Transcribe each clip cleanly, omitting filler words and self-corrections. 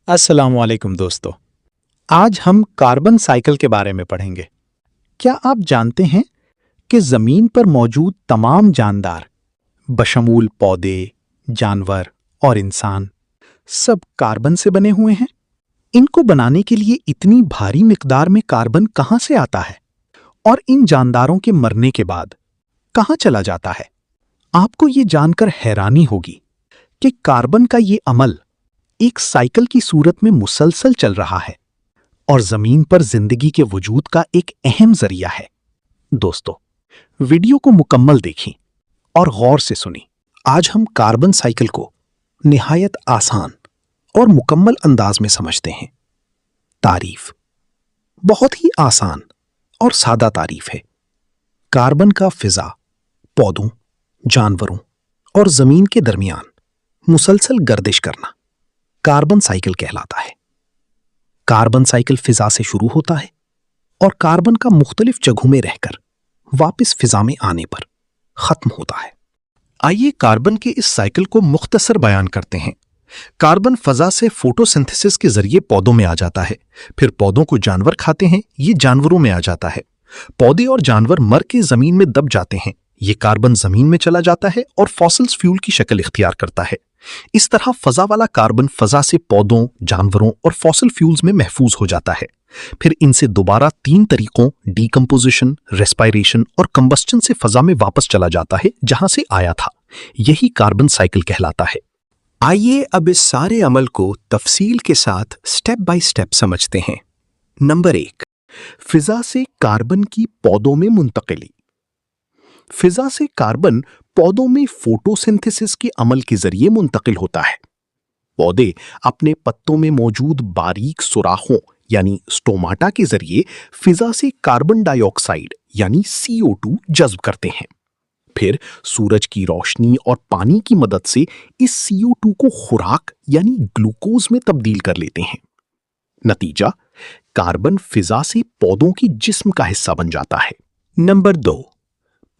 अस्सलाम वालेकुम दोस्तों। आज हम कार्बन साइकिल के बारे में पढ़ेंगे। क्या आप जानते हैं कि जमीन पर मौजूद तमाम जानदार बशमूल पौधे, जानवर और इंसान सब कार्बन से बने हुए हैं? इनको बनाने के लिए इतनी भारी मिकदार में कार्बन कहां से आता है और इन जानदारों के मरने के बाद कहां चला जाता है? आपको ये जानकर हैरानी होगी कि कार्बन का ये अमल एक साइकिल की सूरत में मुसलसल चल रहा है और जमीन पर जिंदगी के वजूद का एक अहम जरिया है। दोस्तों, वीडियो को मुकम्मल देखें और गौर से सुनें। आज हम कार्बन साइकिल को निहायत आसान और मुकम्मल अंदाज में समझते हैं। तारीफ बहुत ही आसान और सादा तारीफ है। कार्बन का फिजा, पौधों, जानवरों और जमीन के दरमियान मुसलसल गर्दिश करना कार्बन साइकिल कहलाता है। कार्बन साइकिल फिजा से शुरू होता है और कार्बन का मुख्तलिफ जगहों में रहकर वापस फिजा में आने पर खत्म होता है। आइए कार्बन के इस साइकिल को मुख्तसर बयान करते हैं। कार्बन फजा से फोटोसिंथेसिस के जरिए पौधों में आ जाता है, फिर पौधों को जानवर खाते हैं, ये जानवरों में आ जाता है। पौधे और जानवर मर के जमीन में दब जाते हैं, ये कार्बन जमीन में चला जाता है और फॉसिल्स फ्यूल की शक्ल इख्तियार करता है। इस तरह फजा वाला कार्बन फजा से पौधों, जानवरों और फॉसिल फ्यूल्स में महफूज हो जाता है। फिर इनसे दोबारा 3 तरीकों डीकंपोजिशन, रेस्पायरेशन और कंबस्टन से फजा में वापस चला जाता है जहां से आया था। यही कार्बन साइकिल कहलाता है। आइए अब इस सारे अमल को तफसील के साथ स्टेप बाय स्टेप समझते हैं। नंबर 1, फिजा से कार्बन की पौधों में मुंतकिली। फिजा से कार्बन पौधों में फोटोसिंथेसिस के अमल के जरिए मुंतकिल होता है। पौधे अपने पत्तों में मौजूद बारीक सुराखों यानी स्टोमाटा के जरिए फिजा से कार्बन डाइऑक्साइड यानी CO2 जज्ब करते हैं। फिर सूरज की रोशनी और पानी की मदद से इस CO2 को खुराक यानी ग्लूकोज में तब्दील कर लेते हैं। नतीजा, कार्बन फिजा से पौधों की जिस्म का हिस्सा बन जाता है। नंबर 2,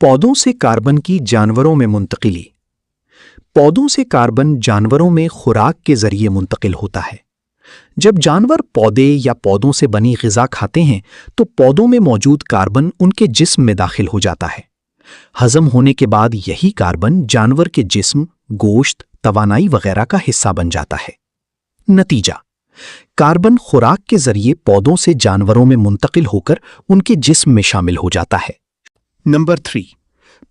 पौधों से कार्बन की जानवरों में मुंतकिली। पौधों से कार्बन जानवरों में खुराक के जरिए मुंतकिल होता है। जब जानवर पौधे या पौधों से बनी ग़िज़ा खाते हैं तो पौधों में मौजूद कार्बन उनके जिस्म में दाखिल हो जाता है। हजम होने के बाद यही कार्बन जानवर के जिस्म, गोश्त, तवानाई वगैरह का हिस्सा बन जाता है। नतीजा, कार्बन खुराक के जरिए पौधों से जानवरों में मुंतकिल होकर उनके जिस्म में शामिल हो जाता है। नंबर 3,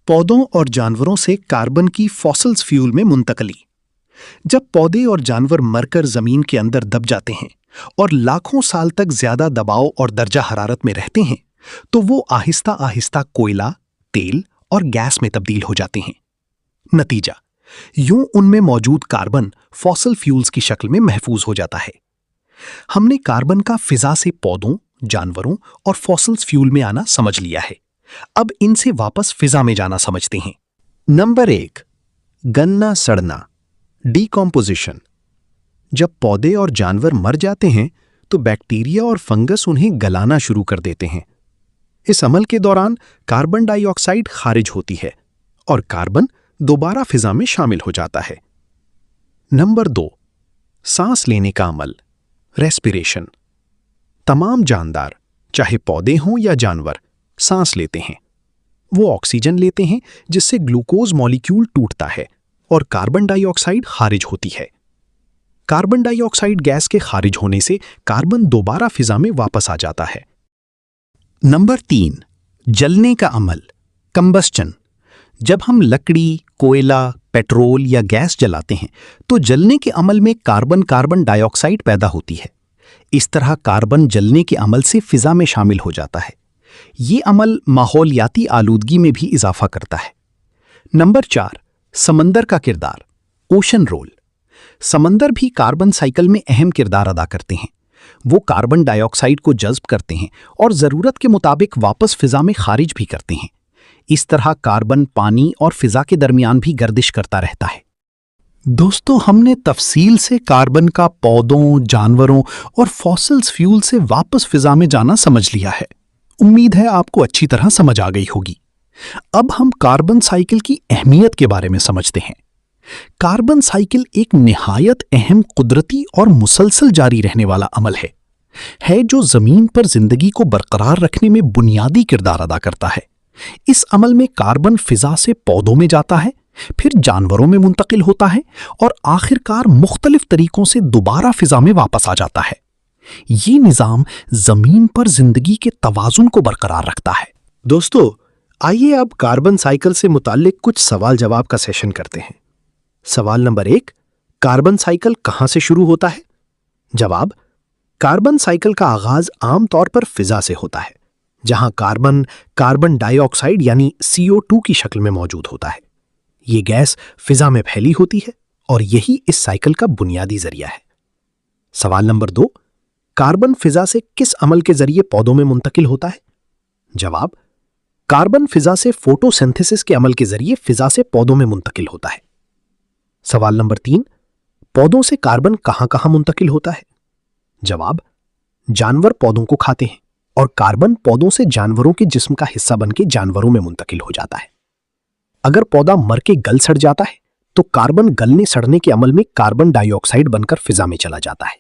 पौधों और जानवरों से कार्बन की फॉसिल्स फ्यूल में मुंतकली। जब पौधे और जानवर मरकर जमीन के अंदर दब जाते हैं और लाखों साल तक ज्यादा दबाव और दर्जा हरारत में रहते हैं तो वो आहिस्ता आहिस्ता कोयला, तेल और गैस में तब्दील हो जाते हैं। नतीजा, यूं उनमें मौजूद कार्बन फॉसिल फ्यूल्स की शक्ल में महफूज हो जाता है। हमने कार्बन का फिजा से पौधों, जानवरों और फॉसिल्स फ्यूल में आना समझ लिया है। अब इनसे वापस फिजा में जाना समझते हैं। नंबर 1, गलना सड़ना, डीकॉम्पोजिशन। जब पौधे और जानवर मर जाते हैं तो बैक्टीरिया और फंगस उन्हें गलाना शुरू कर देते हैं। इस अमल के दौरान कार्बन डाइऑक्साइड खारिज होती है और कार्बन दोबारा फिजा में शामिल हो जाता है। नंबर 2, सांस लेने का अमल, रेस्पिरेशन। तमाम जानदार, चाहे पौधे हों या जानवर, सांस लेते हैं। वो ऑक्सीजन लेते हैं जिससे ग्लूकोज मॉलिक्यूल टूटता है और कार्बन डाइऑक्साइड खारिज होती है। कार्बन डाइऑक्साइड गैस के खारिज होने से कार्बन दोबारा फिजा में वापस आ जाता है। नंबर 3, जलने का अमल, कंबस्टन। जब हम लकड़ी, कोयला, पेट्रोल या गैस जलाते हैं तो जलने के अमल में कार्बन डाइऑक्साइड पैदा होती है। इस तरह कार्बन जलने के अमल से फिजा में शामिल हो जाता है। ये अमल माहौलियाती आलूदगी में भी इजाफा करता है। नंबर 4, समंदर का किरदार, ओशन रोल। समंदर भी कार्बन साइकिल में अहम किरदार अदा करते हैं। वो कार्बन डाइऑक्साइड को जज्ब करते हैं और ज़रूरत के मुताबिक वापस फिजा में खारिज भी करते हैं। इस तरह कार्बन पानी और फिजा के दरमियान भी गर्दिश करता रहता है। दोस्तों, हमने तफसील से कार्बन का पौधों, जानवरों और फॉसिल्स फ्यूल से वापस फिजा में जाना समझ लिया है। उम्मीद है आपको अच्छी तरह समझ आ गई होगी। अब हम कार्बन साइकिल की अहमियत के बारे में समझते हैं। कार्बन साइकिल एक निहायत अहम कुदरती और मुसलसल जारी रहने वाला अमल है जो जमीन पर जिंदगी को बरकरार रखने में बुनियादी किरदार अदा करता है। इस अमल में कार्बन फिजा से पौधों में जाता है, फिर जानवरों में मुंतकिल होता है और आखिरकार मुख्तलिफ तरीकों से दोबारा फिजा में वापस आ जाता है। ये निजाम जमीन पर जिंदगी के तवाजुन को बरकरार रखता है। दोस्तों, आइए अब कार्बन साइकिल से मुताल्लिक कुछ सवाल जवाब का सेशन करते हैं। सवाल नंबर 1, कार्बन साइकिल कहां से शुरू होता है? जवाब, कार्बन साइकिल का आगाज आम तौर पर फिजा से होता है, जहां कार्बन डाइऑक्साइड यानी CO2 की शक्ल में मौजूद होता है। ये गैस फिजा में फैली होती है और यही इस साइकिल का बुनियादी जरिया है। सवाल नंबर 2, कार्बन फिजा से किस अमल के जरिए पौधों में मुंतकिल होता है? जवाब, कार्बन फिजा से फोटोसिंथेसिस के अमल के जरिए फिजा से पौधों में मुंतकिल होता है। सवाल नंबर 3, पौधों से कार्बन कहां कहां मुंतकिल होता है? जवाब, जानवर पौधों को खाते हैं और कार्बन पौधों से जानवरों के जिस्म का हिस्सा बनकर जानवरों में मुंतकिल हो जाता है। अगर पौधा मर के गल सड़ जाता है तो कार्बन गलने सड़ने के अमल में कार्बन डाइऑक्साइड बनकर फिजा में चला जाता है,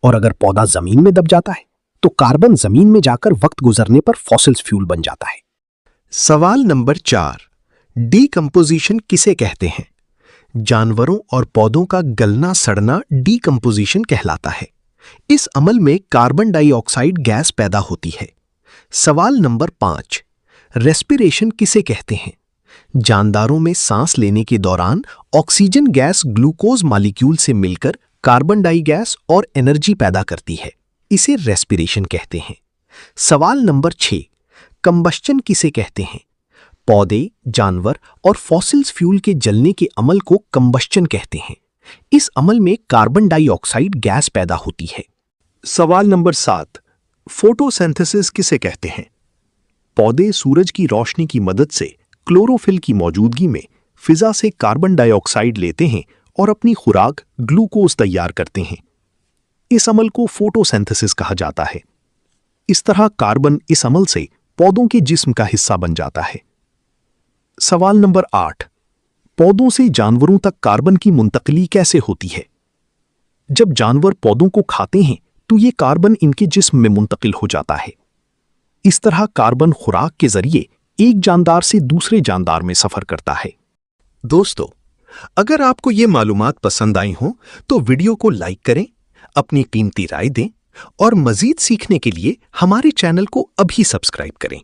और अगर पौधा जमीन में दब जाता है तो कार्बन जमीन में जाकर वक्त गुजरने पर फॉसिल्स फ्यूल बन जाता है। सवाल नंबर 4, डीकंपोजिशन किसे कहते हैं? जानवरों और पौधों का गलना सड़ना डीकंपोजिशन कहलाता है। इस अमल में कार्बन डाइऑक्साइड गैस पैदा होती है। सवाल नंबर 5, रेस्पिरेशन किसे कहते हैं? जानदारों में सांस लेने के दौरान ऑक्सीजन गैस ग्लूकोज मॉलिक्यूल से मिलकर कार्बन डाई गैस और एनर्जी पैदा करती है, इसे रेस्पिरेशन कहते हैं। सवाल नंबर 6, कंबस्चन किसे कहते हैं? पौधे, जानवर और फॉसिल्स फ्यूल के जलने के अमल को कंबस्चन कहते हैं। इस अमल में कार्बन डाइऑक्साइड गैस पैदा होती है। सवाल नंबर 7, फोटोसिंथेसिस किसे कहते हैं? पौधे सूरज की रोशनी की मदद से क्लोरोफिल की मौजूदगी में फिजा से कार्बन डाइऑक्साइड लेते हैं और अपनी खुराक ग्लूकोज तैयार करते हैं। इस अमल को फोटोसिंथेसिस कहा जाता है। इस तरह कार्बन इस अमल से पौधों के जिस्म का हिस्सा बन जाता है। सवाल नंबर 8, पौधों से जानवरों तक कार्बन की मुंतकिली कैसे होती है? जब जानवर पौधों को खाते हैं तो ये कार्बन इनके जिस्म में मुंतकिल हो जाता है। इस तरह कार्बन खुराक के जरिए एक जानदार से दूसरे जानदार में सफर करता है। दोस्तों, अगर आपको ये मालूमात पसंद आई हो तो वीडियो को लाइक करें, अपनी कीमती राय दें और मजीद सीखने के लिए हमारे चैनल को अभी सब्सक्राइब करें।